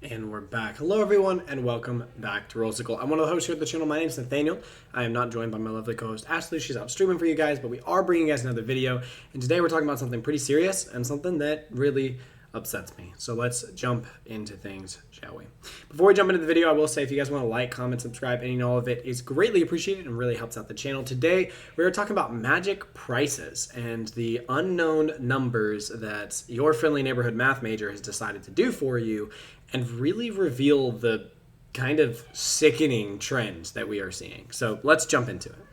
And we're back. Hello, everyone, and welcome back to Rollsicle. I'm one of the hosts here at the channel. My name is Nathaniel. I am not joined by my lovely co-host Ashley. She's out streaming for you guys, but we are bringing you guys another video. And today we're talking about something pretty serious and something that really upsets me. So let's jump into things, shall we? Before we jump into the video, I will say if you guys want to like, comment, subscribe, any and all of it is greatly appreciated and really helps out the channel. Today, we're talking about magic prices and the unknown numbers that your friendly neighborhood math major has decided to do for you and really reveal the kind of sickening trends that we are seeing. So let's jump into it.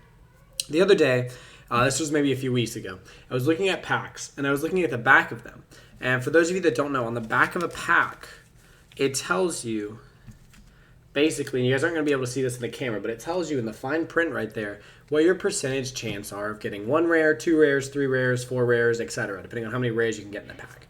The other day, this was maybe a few weeks ago, I was looking at packs and I was looking at the back of them. And for those of you that don't know, on the back of a pack, it tells you, basically, and you guys aren't going to be able to see this in the camera, but it tells you in the fine print right there what your percentage chance are of getting 1 rare, 2 rares, 3 rares, 4 rares, etc., depending on how many rares you can get in the pack.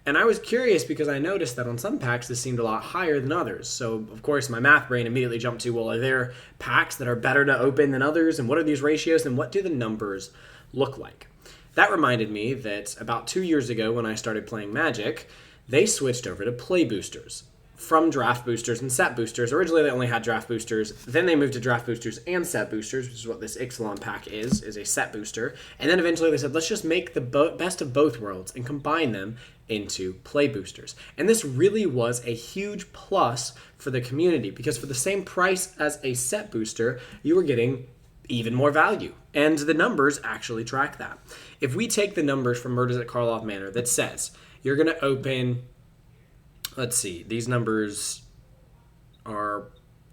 And I was curious because I noticed that on some packs this seemed a lot higher than others. So, of course, my math brain immediately jumped to, well, are there packs that are better to open than others? And what are these ratios? And what do the numbers look like? That reminded me that about 2 years ago when I started playing Magic, they switched over to play boosters from draft boosters and set boosters. Originally, they only had draft boosters. Then they moved to draft boosters and set boosters, which is what this Ixalan pack is a set booster. And then eventually they said, let's just make the best of both worlds and combine them into play boosters. And this really was a huge plus for the community because for the same price as a set booster, you were getting even more value. And the numbers actually track that. If we take the numbers from Murders at Karlov Manor that says you're going to open, let's see, these numbers are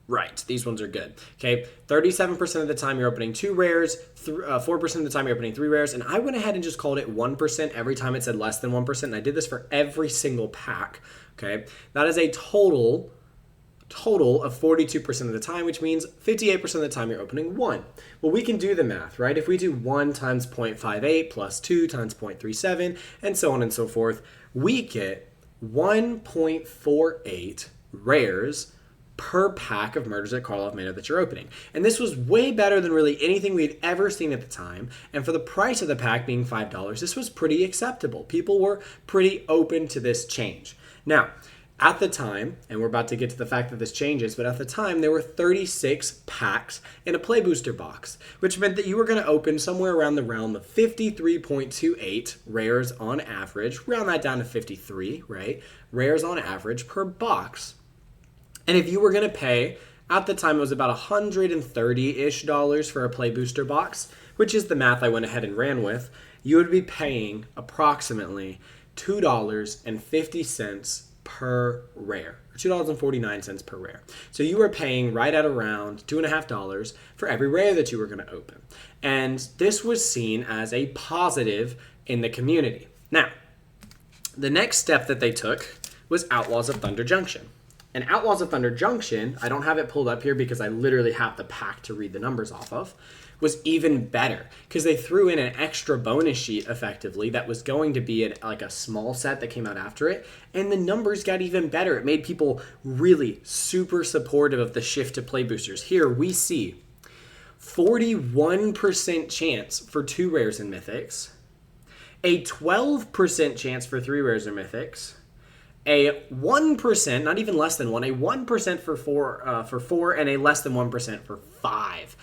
right. These ones are good. Okay, 37% of the time you're opening 2 rares, 4% of the time you're opening 3 rares, and I went ahead and just called it 1% every time it said less than 1%, and I did this for every single pack. Okay, that is a total of 42% of the time, which means 58% of the time you're opening 1. Well, we can do the math, right? If we do 1 times 0.58 plus 2 times 0.37 and so on and so forth, we get 1.48 rares per pack of Murders at Karlov Manor that you're opening. And this was way better than really anything we'd ever seen at the time. And for the price of the pack being $5, this was pretty acceptable. People were pretty open to this change. Now, at the time, and we're about to get to the fact that this changes, but at the time there were 36 packs in a play booster box, which meant that you were going to open somewhere around the realm of 53.28 rares on average, round that down to 53, right? Rares on average per box. And if you were going to pay, at the time it was about $130-ish for a play booster box, which is the math I went ahead and ran with, you would be paying approximately $2.50 per rare, or $2.49 per rare. So you were paying right at around $2.50 for every rare that you were going to open. And this was seen as a positive in the community. Now, the next step that they took was Outlaws of Thunder Junction. And Outlaws of Thunder Junction, I don't have it pulled up here because I literally have the pack to read the numbers off of, was even better because they threw in an extra bonus sheet effectively that was going to be like a small set that came out after it, and the numbers got even better. It made people really super supportive of the shift to play boosters. Here we see 41% chance for 2 rares and mythics, a 12% chance for 3 rares or mythics, a 1%, not even less than 1, a 1% for 4, and a less than 1% for 5,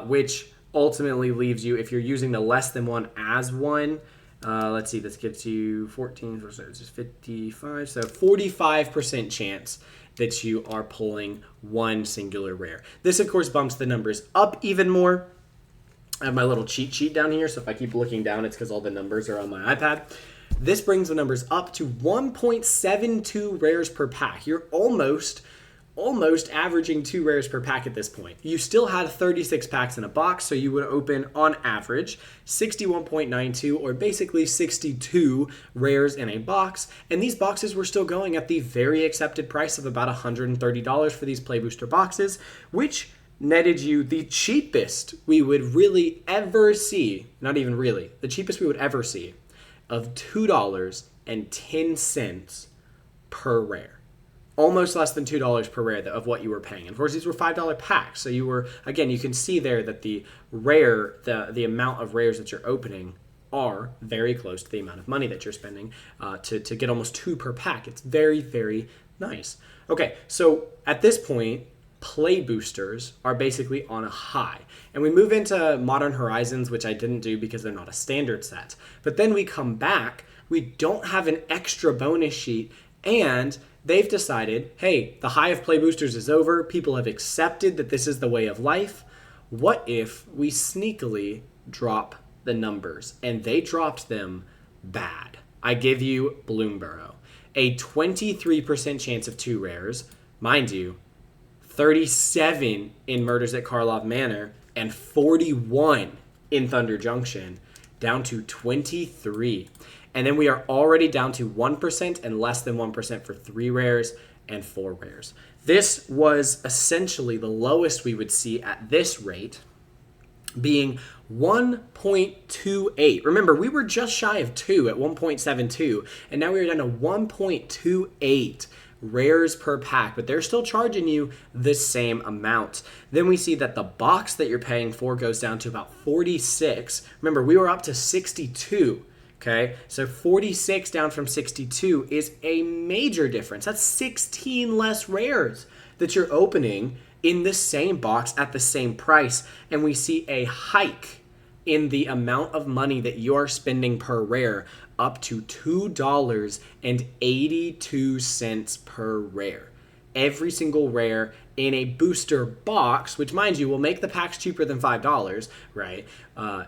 which ultimately leaves you, if you're using the less than 1 as 1, let's see, this gets you 14, so it's just 55, so 45% chance that you are pulling 1 singular rare. This, of course, bumps the numbers up even more. I have my little cheat sheet down here, so if I keep looking down, it's because all the numbers are on my iPad. This brings the numbers up to 1.72 rares per pack. You're almost averaging 2 rares per pack at this point. You still had 36 packs in a box, so you would open, on average, 61.92, or basically 62 rares in a box. And these boxes were still going at the very accepted price of about $130 for these play booster boxes, which netted you the cheapest we would really ever see, not even really, the cheapest we would ever see, of $2.10 per rare. Almost less than $2 per rare of what you were paying. And of course, these were $5 packs. So you were, again, you can see there that the amount of rares that you're opening are very close to the amount of money that you're spending to get almost 2 per pack. It's very, very, Nice. Okay, so at this point, play boosters are basically on a high. And we move into Modern Horizons, which I didn't do because they're not a standard set. But then we come back, we don't have an extra bonus sheet, and they've decided, hey, the high of play boosters is over. People have accepted that this is the way of life. What if we sneakily drop the numbers? And they dropped them bad. I give you Bloomburrow. A 23% chance of 2 rares. Mind you, 37 in Murders at Karlov Manor and 41 in Thunder Junction, down to 23. And then we are already down to 1% and less than 1% for 3 rares and 4 rares. This was essentially the lowest we would see at this rate, being 1.28. Remember, we were just shy of 2 at 1.72, and now we are down to 1.28 rares per pack, but they're still charging you the same amount. Then we see that the box that you're paying for goes down to about 46. Remember, we were up to 62. Okay, so 46 down from 62 is a major difference. That's 16 less rares that you're opening in the same box at the same price. And we see a hike in the amount of money that you are spending per rare, up to $2.82 per rare. Every single rare in a booster box, which, mind you, will make the packs cheaper than $5, right?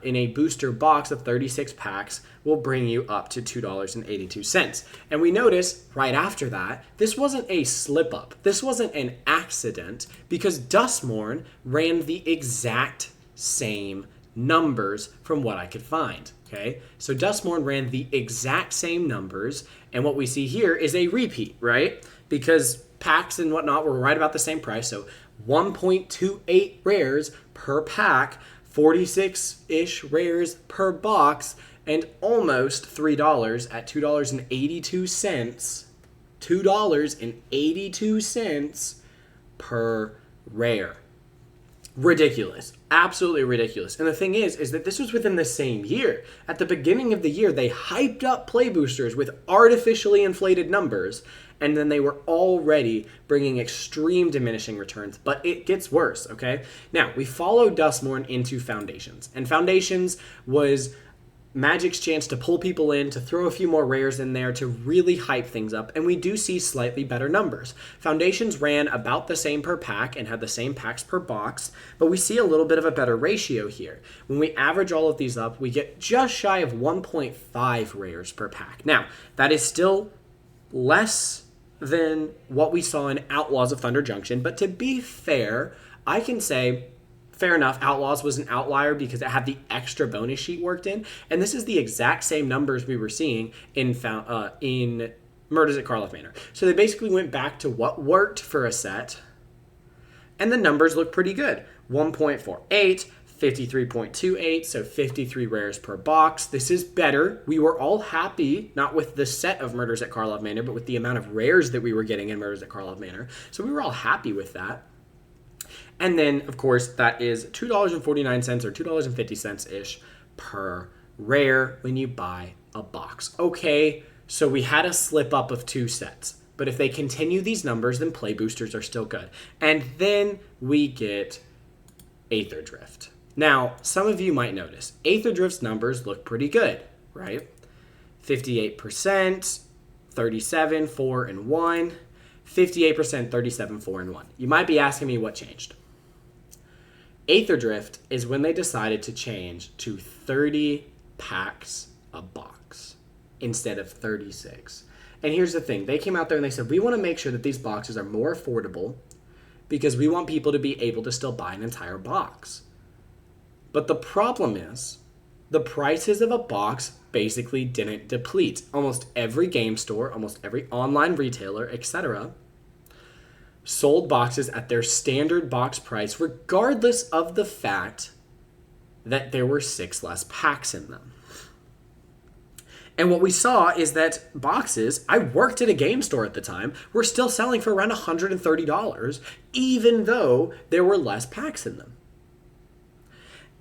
In a booster box of 36 packs will bring you up to $2.82. And we notice right after that, this wasn't a slip up. This wasn't an accident, because Dustmorn ran the exact same numbers from what I could find. Okay, so Dustmorn ran the exact same numbers, and what we see here is a repeat, right? Because packs and whatnot were right about the same price, so 1.28 rares per pack, 46-ish rares per box, and almost $3 at $2.82. $2.82 per rare. Ridiculous. Absolutely ridiculous. And the thing is that this was within the same year. At the beginning of the year, they hyped up play boosters with artificially inflated numbers, and then they were already bringing extreme diminishing returns. But it gets worse, okay? Now, we followed Dustmorn into Foundations, and Foundations was Magic's chance to pull people in, to throw a few more rares in there, to really hype things up, and we do see slightly better numbers. Foundations ran about the same per pack and had the same packs per box, but we see a little bit of a better ratio here. When we average all of these up, we get just shy of 1.5 rares per pack. Now, that is still less than what we saw in Outlaws of Thunder Junction, but to be fair, I can say, fair enough, Outlaws was an outlier because it had the extra bonus sheet worked in, and this is the exact same numbers we were seeing in Murders at Karlov Manor. So they basically went back to what worked for a set, and the numbers look pretty good. 1.48, 53.28, so 53 rares per box. This is better. We were all happy, not with the set of Murders at Karlov Manor, but with the amount of rares that we were getting in Murders at Karlov Manor. So we were all happy with that. And then, of course, that is $2.49 or $2.50-ish per rare when you buy a box. Okay, so we had a slip up of 2 sets. But if they continue these numbers, then play boosters are still good. And then we get Aether Drift. Now, some of you might notice, Aether Drift's numbers look pretty good, right? 58%, 37, 4, and 1. 58%, 37, 4, and 1. You might be asking me what changed. Aether Drift is when they decided to change to 30 packs a box instead of 36. And here's the thing. They came out there and they said, we want to make sure that these boxes are more affordable because we want people to be able to still buy an entire box. But the problem is, the prices of a box basically didn't deplete. Almost every game store, almost every online retailer, etc., sold boxes at their standard box price, regardless of the fact that there were 6 less packs in them. And what we saw is that boxes, I worked at a game store at the time, were still selling for around $130, even though there were less packs in them.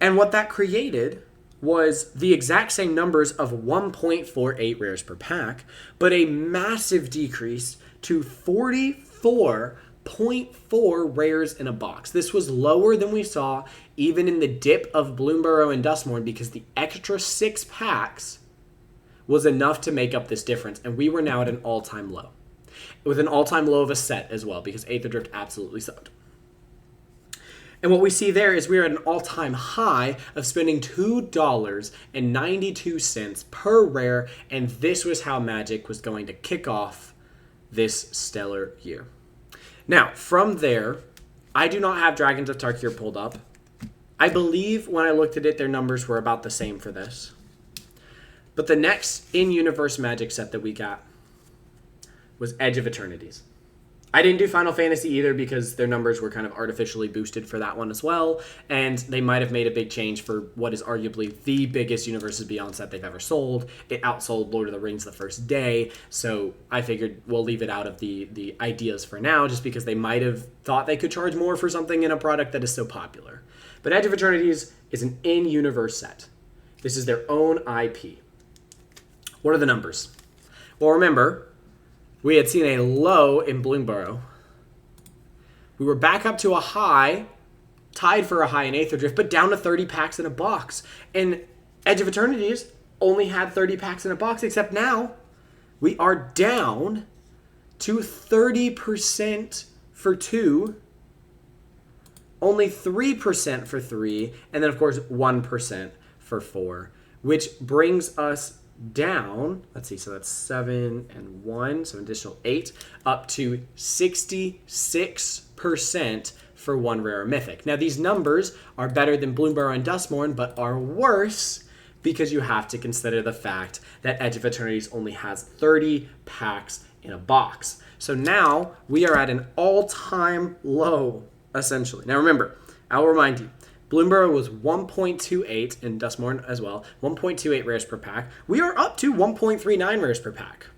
And what that created was the exact same numbers of 1.48 rares per pack, but a massive decrease to 44.4 rares in a box. This was lower than we saw even in the dip of Bloomburrow and Dustmorn because the extra 6 packs was enough to make up this difference, and we were now at an all-time low. With an all-time low of a set as well because Aether Drift absolutely sucked. And what we see there is we're at an all-time high of spending $2.92 per rare, and this was how Magic was going to kick off this stellar year. Now, from there, I do not have Dragons of Tarkir pulled up. I believe when I looked at it, their numbers were about the same for this. But the next in-universe Magic set that we got was Edge of Eternities. I didn't do Final Fantasy either because their numbers were kind of artificially boosted for that one as well, and they might have made a big change for what is arguably the biggest Universes Beyond set they've ever sold. It outsold Lord of the Rings the first day, so I figured we'll leave it out of the ideas for now just because they might have thought they could charge more for something in a product that is so popular. But Edge of Eternities is an in-universe set. This is their own IP. What are the numbers? Well, remember, we had seen a low in Bloomburrow. We were back up to a high, tied for a high in Aether Drift, but down to 30 packs in a box. And Edge of Eternities only had 30 packs in a box, except now we are down to 30% for 2, only 3% for 3, and then, of course, 1% for 4, which brings us down, let's see, so that's 7 and 1, so an additional 8, up to 66% for 1 rare or mythic. Now, these numbers are better than Bloomburrow and Dustmorn, but are worse because you have to consider the fact that Edge of Eternities only has 30 packs in a box. So now we are at an all-time low, essentially. Now, remember, I'll remind you, Bloomburrow was 1.28, and Dustmorn as well, 1.28 rares per pack. We are up to 1.39 rares per pack.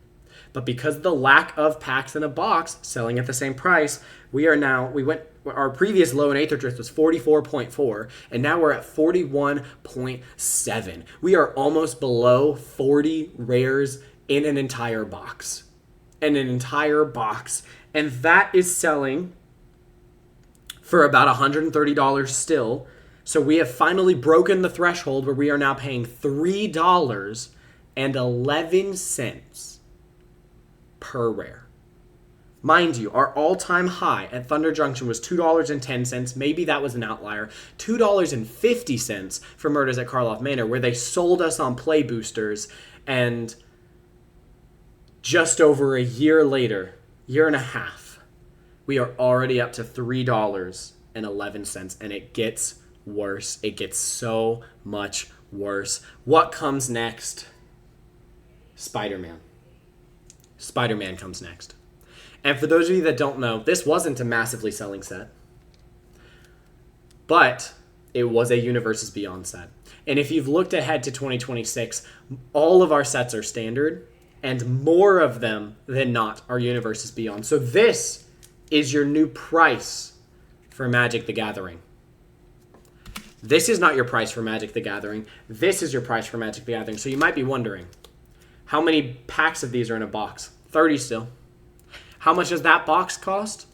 But because of the lack of packs in a box selling at the same price, our previous low in Aether Drift was 44.4, and now we're at 41.7. We are almost below 40 rares in an entire box. And that is selling for about $130 still. So we have finally broken the threshold where we are now paying $3.11 per rare. Mind you, our all-time high at Thunder Junction was $2.10. Maybe that was an outlier. $2.50 for Murders at Karloff Manor, where they sold us on play boosters, and just over a year later, year and a half, we are already up to $3.11, and it gets worse. It gets so much worse. What comes next? Spider-Man. Spider-Man comes next. And for those of you that don't know, this wasn't a massively selling set, but it was a Universes Beyond set. And if you've looked ahead to 2026, all of our sets are standard, and more of them than not are Universes Beyond. So this is your new price for Magic the Gathering. This is not your price for Magic the Gathering. This is your price for Magic the Gathering. So you might be wondering, how many packs of these are in a box? 30 still. How much does that box cost?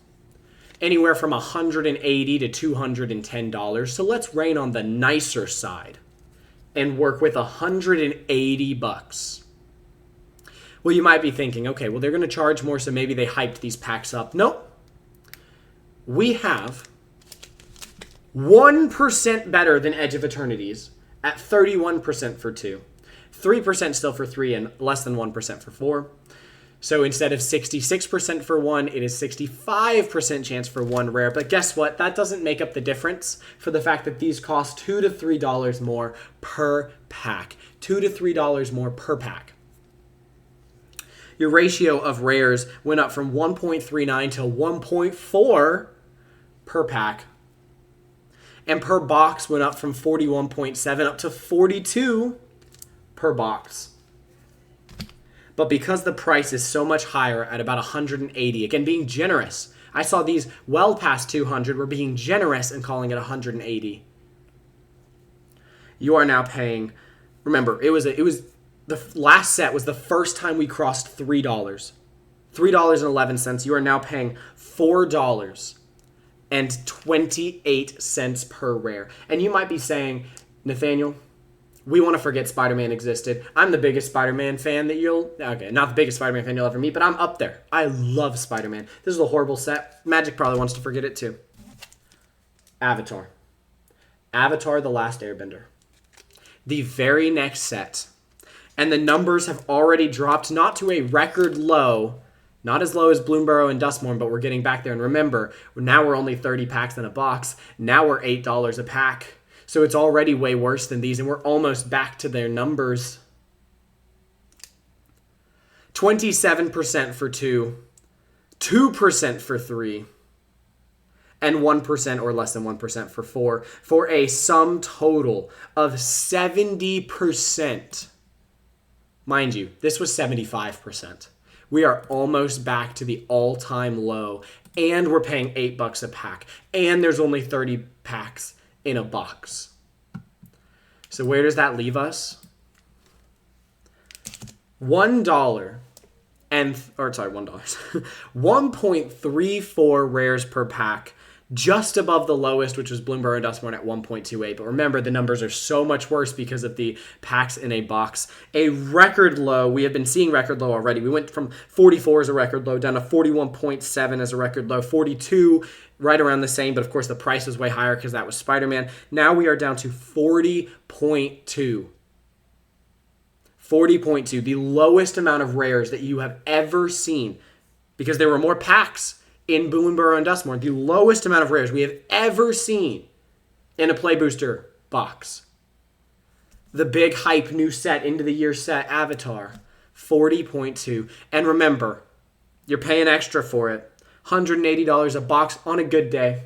Anywhere from $180 to $210. So let's rein on the nicer side and work with $180. Well, you might be thinking, okay, well, they're going to charge more, so maybe they hyped these packs up. Nope. We have 1% better than Edge of Eternities at 31% for 2. 3% still for 3 and less than 1% for 4. So instead of 66% for 1, it is 65% chance for 1 rare. But guess what? That doesn't make up the difference for the fact that these cost $2 to $3 more per pack. $2 to $3 more per pack. Your ratio of rares went up from 1.39 to 1.4 per pack. And per box went up from 41.7 up to 42 per box. But because the price is so much higher at about 180, again, being generous. I saw these well past 200. We're being generous and calling it 180. You are now paying, remember, the last set was the first time we crossed $3. $3.11. You are now paying $4.28 per rare. And you might be saying, Nathaniel, we want to forget Spider-Man existed. I'm the biggest Spider-Man fan that not the biggest Spider-Man fan you'll ever meet, but I'm up there. I love Spider-Man. This is a horrible set. Magic probably wants to forget it too. Avatar. Avatar: The Last Airbender. The very next set. And the numbers have already dropped, not to a record low, not as low as Bloomburrow and Dustmorn, but we're getting back there. And remember, now we're only 30 packs in a box. Now we're $8 a pack. So it's already way worse than these, and we're almost back to their numbers. 27% for 2, 2% for 3, and 1% or less than 1% for 4, for a sum total of 70%. Mind you, this was 75%. We are almost back to the all-time low, and we're paying $8 a pack, and there's only 30 packs in a box. So where does that leave us? $1 1.34 rares per pack, just above the lowest, which was Bloomburrow and Dustmorn at 1.28. But remember, the numbers are so much worse because of the packs in a box. A record low. We have been seeing record low already. We went from 44 as a record low down to 41.7 as a record low, 42 right around the same, but of course the price was way higher because that was Spider-Man. Now we are down to 40.2. 40.2, the lowest amount of rares that you have ever seen, because there were more packs in Bloomburrow and Dustmorn, the lowest amount of rares we have ever seen in a Play Booster box. The big hype new set, into the year set, Avatar, 40.2. And remember, you're paying extra for it. $180 a box on a good day.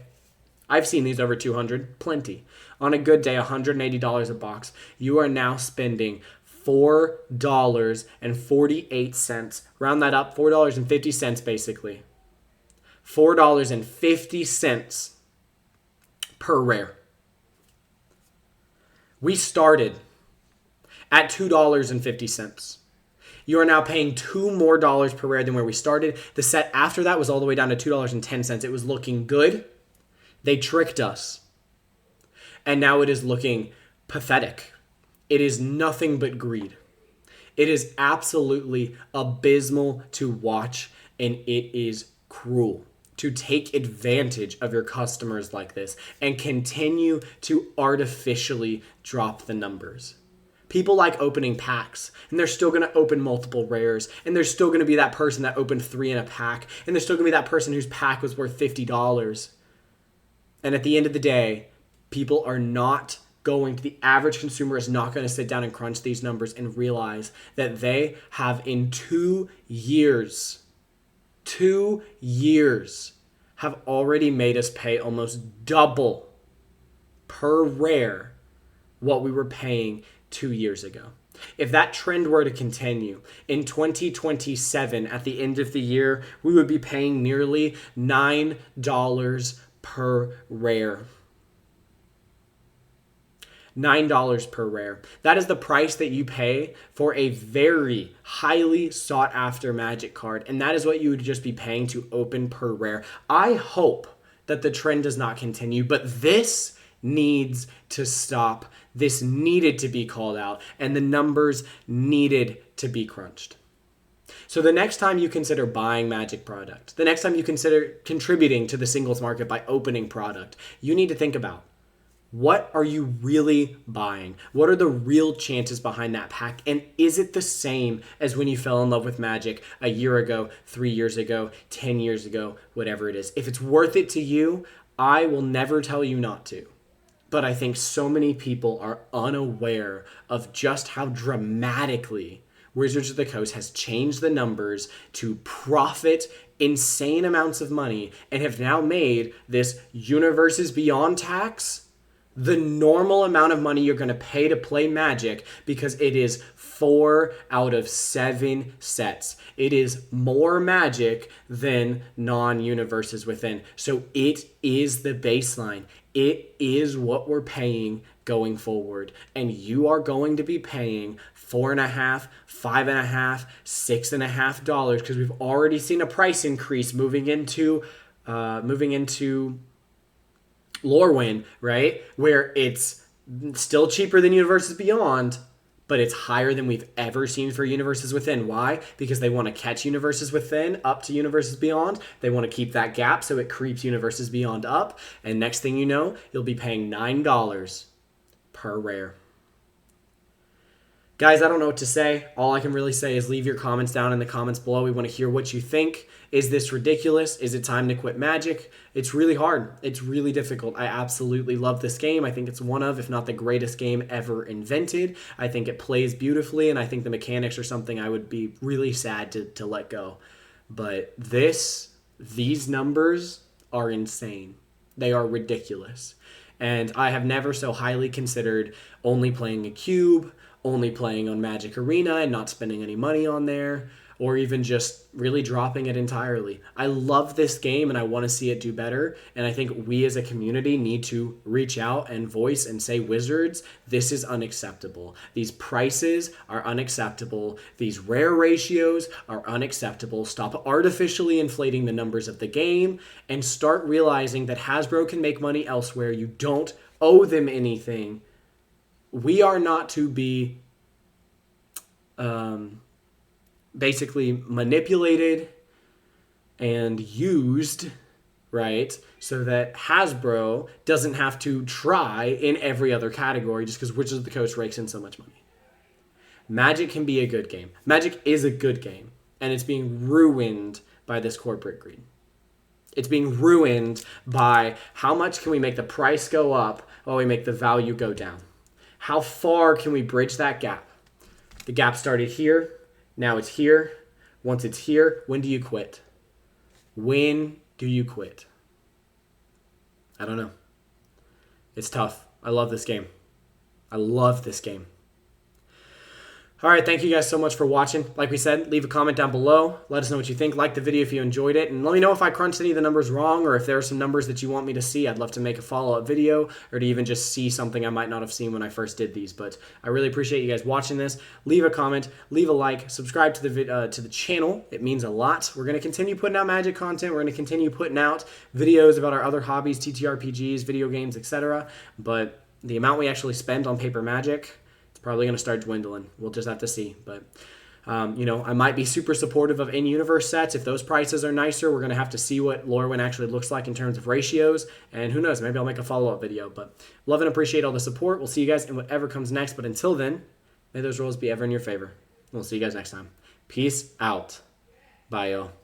I've seen these over 200, plenty. On a good day, $180 a box. You are now spending $4.48. Round that up, $4.50 basically. $4.50 per rare. We started at $2.50. You are now paying $2 more per rare than where we started. The set after that was all the way down to $2.10. It was looking good. They tricked us. And now it is looking pathetic. It is nothing but greed. It is absolutely abysmal to watch, and it is cruel to take advantage of your customers like this and continue to artificially drop the numbers. People like opening packs, and they're still going to open multiple rares, and there's still going to be that person that opened 3 in a pack, and there's still going to be that person whose pack was worth $50. And at the end of the day, people are not going to, the average consumer is not going to sit down and crunch these numbers and realize that they have in 2 years, 2 years, have already made us pay almost double per rare what we were paying 2 years ago. If that trend were to continue, in 2027, at the end of the year, we would be paying nearly $9 per rare. $9 per rare. That is the price that you pay for a very highly sought after Magic card, and that is what you would just be paying to open per rare. I hope that the trend does not continue, but this needs to stop. This needed to be called out, and the numbers needed to be crunched. So the next time you consider buying Magic product, the next time you consider contributing to the singles market by opening product, you need to think about, what are you really buying? What are the real chances behind that pack? And is it the same as when you fell in love with Magic a year ago, 3 years ago, 10 years ago, whatever it is? If it's worth it to you, I will never tell you not to. But I think so many people are unaware of just how dramatically Wizards of the Coast has changed the numbers to profit insane amounts of money and have now made this Universes Beyond tax the normal amount of money you're going to pay to play Magic, because it is 4 out of 7 sets. It is more Magic than non-universes within. So it is the baseline. It is what we're paying going forward. And you are going to be paying $4.50, $5.50, $6.50, because we've already seen a price increase moving into Lorwyn, right? Where it's still cheaper than Universes Beyond, but it's higher than we've ever seen for Universes Within. Why? Because they want to catch Universes Within up to Universes Beyond. They want to keep that gap so it creeps Universes Beyond up. And next thing you know, you'll be paying $9 per rare. Guys, I don't know what to say. All I can really say is leave your comments down in the comments below. We want to hear what you think. Is this ridiculous? Is it time to quit Magic? It's really hard. It's really difficult. I absolutely love this game. I think it's one of, if not the greatest game ever invented. I think it plays beautifully, and I think the mechanics are something I would be really sad to let go. But these numbers are insane. They are ridiculous. And I have never so highly considered only playing a cube, only playing on Magic Arena and not spending any money on there, or even just really dropping it entirely. I love this game and I want to see it do better, and I think we as a community need to reach out and voice and say, Wizards, this is unacceptable. These prices are unacceptable. These rare ratios are unacceptable. Stop artificially inflating the numbers of the game and start realizing that Hasbro can make money elsewhere. You don't owe them anything. We are not to be basically manipulated and used, right? So that Hasbro doesn't have to try in every other category just because Wizards of the Coast rakes in so much money. Magic can be a good game. Magic is a good game, and it's being ruined by this corporate greed. It's being ruined by how much can we make the price go up while we make the value go down. How far can we bridge that gap? The gap started here. Now it's here. Once it's here, when do you quit? When do you quit? I don't know. It's tough. I love this game. I love this game. All right, thank you guys so much for watching. Like we said, leave a comment down below. Let us know what you think. Like the video if you enjoyed it. And let me know if I crunched any of the numbers wrong, or if there are some numbers that you want me to see. I'd love to make a follow-up video, or to even just see something I might not have seen when I first did these. But I really appreciate you guys watching this. Leave a comment, leave a like, subscribe to the channel. It means a lot. We're going to continue putting out Magic content. We're going to continue putting out videos about our other hobbies, TTRPGs, video games, etc. But the amount we actually spend on paper Magic, probably going to start dwindling. We'll just have to see. But, I might be super supportive of in-universe sets. If those prices are nicer, we're going to have to see what Lorwyn actually looks like in terms of ratios. And who knows, maybe I'll make a follow-up video. But love and appreciate all the support. We'll see you guys in whatever comes next. But until then, may those rolls be ever in your favor. We'll see you guys next time. Peace out. Bye, y'all.